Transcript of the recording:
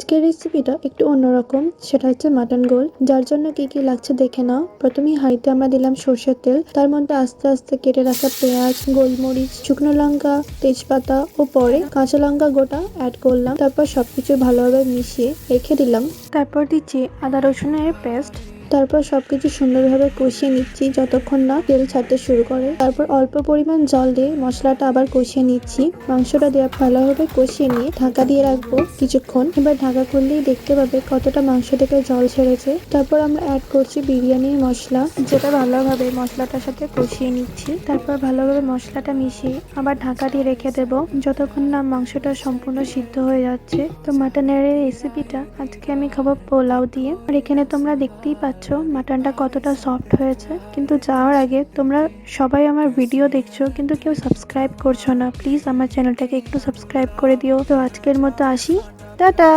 আজকের রেসিপিটা একটু অন্যরকম, সেটা হচ্ছে মাটন গোল। যার জন্য কি কি লাগছে দেখে নাও। প্রথমেই হাঁড়িতে আমরা দিলাম সর্ষের তেল, তার মধ্যে আস্তে আস্তে কেটে রাখা পেঁয়াজ, গোলমরিচ, শুকনো লঙ্কা, তেজপাতা ও পরে কাঁচা লঙ্কা গোটা অ্যাড করলাম। তারপর সবকিছু ভালোভাবে মিশিয়ে রেখে দিলাম। তারপর দিচ্ছি আদা রসুনের পেস্ট। তারপর সবকিছু সুন্দরভাবে কষিয়ে নিচ্ছি যতক্ষণ না তেল ছাড়তে শুরু করে। তারপর অল্প পরিমাণ জল দিয়ে মশলাটা আবার কষিয়ে নিচ্ছি। মাংসটা দিয়ে ভালোভাবে কষিয়ে নিয়ে ঢাকা দিয়ে রাখবো কিছুক্ষণ। এবার ঢাকা খুললেই দেখতে পাবে কতটা মাংস থেকে জল ছেড়েছে। তারপর আমরা অ্যাড করছি বিরিয়ানি মশলা, যেটা ভালোভাবে মশলাটার সাথে কষিয়ে নিচ্ছি। তারপর ভালোভাবে মশলাটা মিশিয়ে আবার ঢাকা দিয়ে রেখে দেব যতক্ষণ না মাংসটা সম্পূর্ণ সিদ্ধ হয়ে যাচ্ছে। তো মাটনের এই রেসিপিটা আজকে আমি খাবো পোলাও দিয়ে। আর এখানে তোমরা দেখতেই পাচ্ছ মাটনটা কতটা সফট হয়েছে। কিন্তু যাওয়ার আগে তোমরা সবাই আমার ভিডিও দেখছো কিন্তু কেউ সাবস্ক্রাইব করছো না, প্লিজ আমার চ্যানেলটাকে একটু সাবস্ক্রাইব করে দিও। তো আজকের মতো আসি, টাটা।